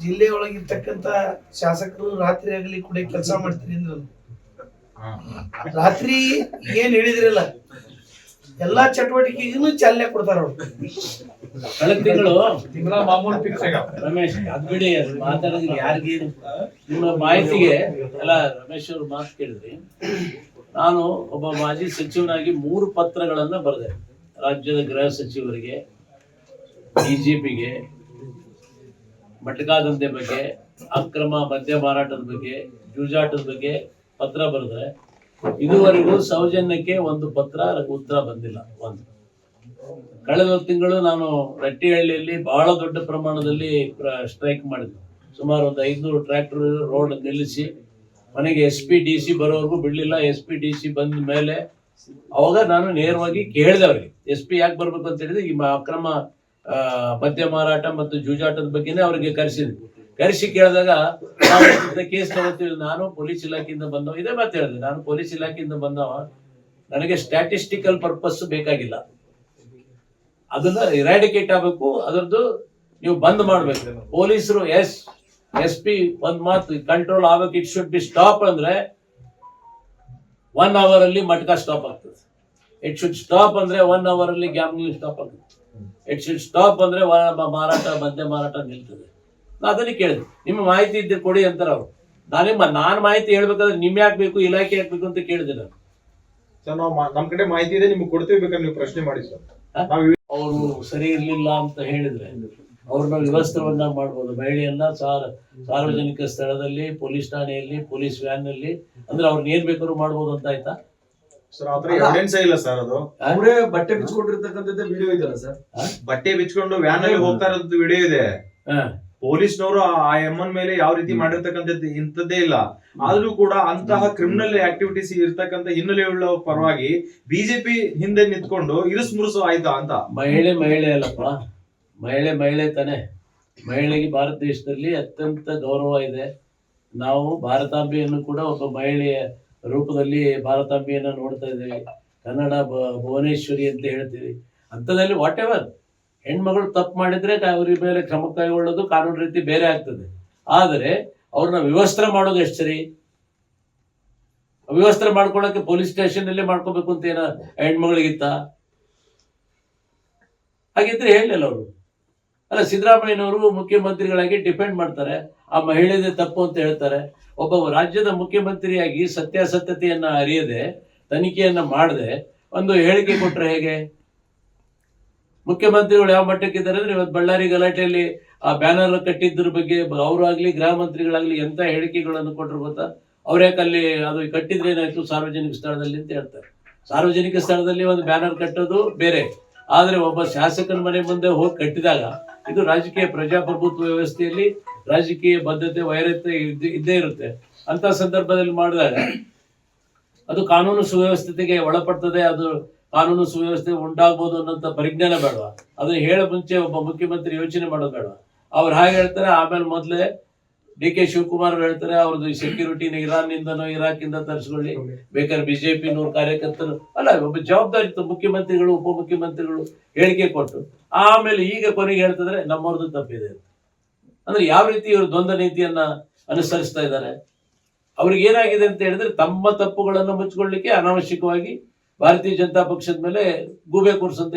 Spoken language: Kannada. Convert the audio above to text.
ಜಿಲ್ಲೆ ಒಳಗಿರ್ತಕ್ಕಂಥ ಶಾಸಕರು ರಾತ್ರಿ ಆಗಲಿ ಕೂಡ ಕೆಲಸ ಮಾಡ್ತೀನಿ ಅಂದ್ರೆ ರಾತ್ರಿ ಏನ್ ಹೇಳಿದ್ರಲ್ಲ ಎಲ್ಲಾ ಚಟುವಟಿಕೆಗೂ ಚಾಲನೆ ಕೊಡ್ತಾರ ಅವ್ರು. ಕಳೆದ ತಿಂಗಳ ಮಾಮೂಲು ಫಿಕ್ಸ್ ರಮೇಶ್ ಅದ್ ಬಿಡಿ, ಮಾತಾಡೋದು ಯಾರಿಗೆ ನಿಮ್ಮ ಮಾಹಿತಿಗೆ ಎಲ್ಲ ರಮೇಶ್ ಅವ್ರ ಮಾತು ಕೇಳಿದ್ರಿ. ನಾನು ಒಬ್ಬ ಮಾಜಿ ಸಚಿವನಾಗಿ 3 ಪತ್ರಗಳನ್ನ ಬರೆದೆ ರಾಜ್ಯದ ಗೃಹ ಸಚಿವರಿಗೆ, ಡಿಜಿಪಿಗೆ, ಮಟಕಾದಂಧೆ ಬಗ್ಗೆ, ಅಕ್ರಮ ಮದ್ಯ ಮಾರಾಟದ ಬಗ್ಗೆ, ಜೂಜಾಟದ ಬಗ್ಗೆ ಪತ್ರ ಬರೆದ್ರೆ ಇದುವರೆಗೂ ಸೌಜನ್ಯಕ್ಕೆ ಒಂದು ಪತ್ರ ಉತ್ತರ ಬಂದಿಲ್ಲ. ಒಂದು ಕಳೆದ ತಿಂಗಳು ನಾನು ರಟ್ಟಿಹಳ್ಳಿಯಲ್ಲಿ ಬಹಳ ದೊಡ್ಡ ಪ್ರಮಾಣದಲ್ಲಿ ಸ್ಟ್ರೈಕ್ ಮಾಡಿದ್ದೆ. ಸುಮಾರು ಒಂದು 500 ಟ್ರ್ಯಾಕ್ಟರ್ ರೋಡ್ ನಿಲ್ಲಿಸಿ ಮನೆಗೆ SP DC ಬರೋವರೆಗೂ ಬಿಡ್ಲಿಲ್ಲ. SP DC ಬಂದ ಮೇಲೆ ಅವಾಗ ನಾನು ನೇರವಾಗಿ ಕೇಳಿದೆ ಅವ್ರಿಗೆ, SP ಯಾಕೆ ಬರ್ಬೇಕು ಅಂತ ಹೇಳಿದ್ರೆ ಈ ಅಕ್ರಮ ಮದ್ಯ ಮಾರಾಟ ಮತ್ತು ಜೂಜಾಟದ ಬಗ್ಗೆನೇ ಅವ್ರಿಗೆ ಕರೆಸಿ ಕೇಳಿದಾಗ ಕೇಸ್ ತಗೋತೀವಿ. ನಾನು ಪೊಲೀಸ್ ಇಲಾಖೆಯಿಂದ ಬಂದವ, ಇದೇ ಮಾತು ಹೇಳಿದೆ, ನಾನು ಪೊಲೀಸ್ ಇಲಾಖೆಯಿಂದ ಬಂದವ, ನನಗೆ ಸ್ಟ್ಯಾಟಿಸ್ಟಿಕಲ್ ಪರ್ಪಸ್ ಬೇಕಾಗಿಲ್ಲ, ಅದನ್ನ ಇರಾಡಿಕೇಟ್ ಆಗಬೇಕು, ಅದರದ್ದು ನೀವು ಬಂದ್ ಮಾಡ್ಬೇಕು. ಪೊಲೀಸರು SP ಒಂದ್ ಮಾತು ಕಂಟ್ರೋಲ್ ಆಗ್ಬೇಕು, ಇಟ್ ಶುಡ್ ಬಿ ಸ್ಟಾಪ್ ಅಂದ್ರೆ 1 hour ಅಲ್ಲಿ ಮಟ್ಕ ಸ್ಟಾಪ್ ಆಗ್ತದೆ. ಇಟ್ ಶುಡ್ ಸ್ಟಾಪ್ ಅಂದ್ರೆ 1 hour ಅಲ್ಲಿ ಗ್ಯಾಮ್ಲಿಂಗ್ ಸ್ಟಾಪ್ ಆಗ್ತದೆ. ಇಟ್ ಶುಡ್ ಸ್ಟಾಪ್ ಅಂದ್ರೆ ಮಾರಾಟ ಮದ್ಯ ಮಾರಾಟ ನಿಲ್ತದೆ. ಅದನ್ನ ಕೇಳಿದೆ, ನಿಮ್ಮ ಮಾಹಿತಿ ಇದ್ರೆ ಕೊಡಿ ಅಂತಾರ ಅವ್ರು. ನಾನು ಮಾಹಿತಿ ಹೇಳ್ಬೇಕಾದ್ರೆ ನಿಮ್ ಯಾಕೆ ಬೇಕು, ಇಲಾಖೆ ಹಾಕ್ಬೇಕು ಅಂತ ಕೇಳಿದೆ ನಾನು. ನಮ್ ಕಡೆ ಮಾಹಿತಿ ಇದೆ, ನಿಮ್ಗೆ ಕೊಡ್ತೀವಿ ಬೇಕಾದ್ರೆ ನೀವು ಪ್ರಶ್ನೆ ಮಾಡಿ ಸರ್. ಅವರು ಸರಿ ಇರ್ಲಿಲ್ಲ ಅಂತ ಹೇಳಿದ್ರೆ ಅವ್ರನ್ನ ವ್ಯವಸ್ಥೆವನ್ನ ಮಾಡ್ಬೋದು. ಮಹಿಳೆಯನ್ನ ಸಾರ್ವಜನಿಕ ಸ್ಥಳದಲ್ಲಿ, ಪೊಲೀಸ್ ಠಾಣೆಯಲ್ಲಿ, ಪೊಲೀಸ್ ವ್ಯಾನ್ ನಲ್ಲಿ, ಅಂದ್ರೆ ಅವ್ರನ್ನ ಏನ್ ಬೇಕಾದ್ರೂ ಮಾಡ್ಬೋದು ಅಂತ ಆಯ್ತಾ ಸರ್? ಆತರ ಎವಿಡೆನ್ಸ್ ಇಲ್ಲ ಸರ್. ಅದು ಅವರೇ ಬಟ್ಟೆ ಬಿಚ್ಕೊಂಡಿರ್ತಕ್ಕಂಥದ್ದು ವಿಡಿಯೋ ಇದೆಯಲ್ಲ ಸರ್, ಬಟ್ಟೆ ಬಿಚ್ಕೊಂಡು ವ್ಯಾನ್ ಅಲ್ಲಿ ಹೋಗ್ತಾ ಇರೋದು ವಿಡಿಯೋ ಇದೆ. ಪೊಲೀಸ್ನವರು ಆ ಎಮ್ಮನ್ ಮೇಲೆ ಯಾವ ರೀತಿ ಮಾಡಿರ್ತಕ್ಕಂಥದ್ದು ಇಂಥದ್ದೇ ಇಲ್ಲ. ಆದ್ರೂ ಕೂಡ ಅಂತಹ ಕ್ರಿಮಿನಲ್ ಆಕ್ಟಿವಿಟೀಸ್ ಇರ್ತಕ್ಕಂಥ ಹಿನ್ನೆಲೆ ಉಳ್ಳ ಪರವಾಗಿ ಬಿಜೆಪಿ ಹಿಂದೆ ನಿಂತ್ಕೊಂಡು ಇರಿಸ್ ಮುರುಸು ಆಯ್ತಾ ಅಂತ. ಮಹಿಳೆ ಅಲ್ಲಪ್ಪ, ಮಹಿಳೆ ತಾನೆ. ಮಹಿಳೆಗೆ ಭಾರತ ದೇಶದಲ್ಲಿ ಅತ್ಯಂತ ಗೌರವ ಇದೆ. ನಾವು ಭಾರತಾಂಬೆಯನ್ನು ಕೂಡ ಒಬ್ಬ ಮಹಿಳೆಯ ರೂಪದಲ್ಲಿ ಭಾರತಾಂಬೆಯನ್ನ ನೋಡ್ತಾ ಇದ್ದೇವೆ. ಕನ್ನಡ ಭುವನೇಶ್ವರಿ ಅಂತ ಹೇಳ್ತೀವಿ. ಅಂಥದ್ದಲ್ಲಿ ವಾಟ್ ಎವರ್ ಹೆಣ್ಮಗಳು ತಪ್ಪು ಮಾಡಿದ್ರೆ ಅವ್ರ ಮೇಲೆ ಕ್ರಮ ಕೈಗೊಳ್ಳೋದು ಕಾನೂನು ರೀತಿ ಬೇರೆ ಆಗ್ತದೆ. ಆದರೆ ಅವ್ರನ್ನ ವಿವಸ್ತ್ರ ಮಾಡೋದು ಎಷ್ಟು ಸರಿ? ವಿವಸ್ತ್ರ ಮಾಡ್ಕೊಳಕ್ಕೆ ಪೊಲೀಸ್ ಸ್ಟೇಷನ್ ಅಲ್ಲೇ ಮಾಡ್ಕೋಬೇಕು ಅಂತ ಏನ ಹೆಣ್ಮಗಳಿಗಿತ್ತ? ಹಾಗಿದ್ರೆ ಹೇಳಿಲ್ಲ ಅವರು. ಅಲ್ಲ, ಸಿದ್ದರಾಮಯ್ಯನವರು ಮುಖ್ಯಮಂತ್ರಿಗಳಾಗಿ ಡಿಪೆಂಡ್ ಮಾಡ್ತಾರೆ, ಆ ಮಹಿಳೆದೇ ತಪ್ಪು ಅಂತ ಹೇಳ್ತಾರೆ. ಒಬ್ಬ ರಾಜ್ಯದ ಮುಖ್ಯಮಂತ್ರಿಯಾಗಿ ಸತ್ಯಾಸತ್ಯತೆಯನ್ನ ಅರಿಯದೆ, ತನಿಖೆಯನ್ನ ಮಾಡದೆ ಒಂದು ಹೇಳಿಕೆ ಕೊಟ್ರೆ ಹೇಗೆ? ಮುಖ್ಯಮಂತ್ರಿಗಳು ಯಾವ ಮಟ್ಟಕ್ಕಿದ್ದಾರೆ ಅಂದ್ರೆ ಇವತ್ತು ಬಳ್ಳಾರಿ ಗಲಾಟೆಯಲ್ಲಿ ಆ ಬ್ಯಾನರ್ ಕಟ್ಟಿದ್ರ ಬಗ್ಗೆ ಅವರಾಗ್ಲಿ ಗೃಹ ಮಂತ್ರಿಗಳಾಗ್ಲಿ ಎಂತ ಹೇಳಿಕೆಗಳನ್ನು ಕೊಟ್ಟರು ಗೊತ್ತಾ? ಅವ್ರ್ಯಾಕಲ್ಲಿ ಅದು ಕಟ್ಟಿದ್ರೇನಾಯ್ತು ಸಾರ್ವಜನಿಕ ಸ್ಥಳದಲ್ಲಿ ಅಂತ ಹೇಳ್ತಾರೆ. ಸಾರ್ವಜನಿಕ ಸ್ಥಳದಲ್ಲಿ ಒಂದು ಬ್ಯಾನರ್ ಕಟ್ಟೋದು ಬೇರೆ, ಆದ್ರೆ ಒಬ್ಬ ಶಾಸಕನ ಮನೆ ಮುಂದೆ ಹೋಗಿ ಕಟ್ಟಿದಾಗ ಇದು ರಾಜಕೀಯ ಪ್ರಜಾಪ್ರಭುತ್ವ ವ್ಯವಸ್ಥೆಯಲ್ಲಿ ರಾಜಕೀಯ ಬದ್ಧತೆ ವೈರತೆ ಇದ್ದೇ ಇರುತ್ತೆ. ಅಂತ ಸಂದರ್ಭದಲ್ಲಿ ಮಾಡಿದಾಗ ಅದು ಕಾನೂನು ಸುವ್ಯವಸ್ಥೆಗೆ ಒಳಪಡ್ತದೆ, ಅದು ಕಾನೂನು ಸುವ್ಯವಸ್ಥೆ ಉಂಟಾಗ್ಬೋದು ಅನ್ನೋಂಥ ಪರಿಜ್ಞಾನ ಬೇಡವಾ? ಅದನ್ನ ಹೇಳ ಮುಂಚೆ ಒಬ್ಬ ಮುಖ್ಯಮಂತ್ರಿ ಯೋಚನೆ ಮಾಡೋದು ಬೇಡ? ಅವ್ರು ಹಾಗೆ ಹೇಳ್ತಾರೆ. ಆಮೇಲೆ ಮೊದಲೇ DK ಶಿವಕುಮಾರ್ ಹೇಳ್ತಾರೆ ಅವ್ರದ್ದು ಸೆಕ್ಯೂರಿಟಿನ ಇರಾನ್ನಿಂದನೋ ಇರಾಕಿಂದ ತರಿಸ್ಕೊಳ್ಳಿ, ಬೇಕಾದ್ರೆ BJP 100 ಕಾರ್ಯಕರ್ತರು ಅಲ್ಲ, ಒಬ್ಬ ಜವಾಬ್ದಾರಿತ ಮುಖ್ಯಮಂತ್ರಿಗಳು ಉಪಮುಖ್ಯಮಂತ್ರಿಗಳು ಹೇಳಿಕೆ ಕೊಟ್ಟು ಆಮೇಲೆ ಈಗ ಕೊನೆಗೆ ಹೇಳ್ತಿದ್ರೆ ನಮ್ಮವ್ರದ್ದು ತಪ್ಪಿದೆ ಅಂದ್ರೆ ಯಾವ ರೀತಿ ಇವರು ದ್ವಂದ್ವ ನೀತಿಯನ್ನ ಅನುಸರಿಸ್ತಾ ಇದ್ದಾರೆ? ಅವ್ರಿಗೆ ಏನಾಗಿದೆ ಅಂತ ಹೇಳಿದ್ರೆ ತಮ್ಮ ತಪ್ಪುಗಳನ್ನು ಮುಚ್ಚಿಕೊಳ್ಳಿಕ್ಕೆ ಅನಾವಶ್ಯಕವಾಗಿ ಭಾರತೀಯ ಜನತಾ ಪಕ್ಷದ ಮೇಲೆ ಗೂಬೆ ಕೂರಿಸಂತ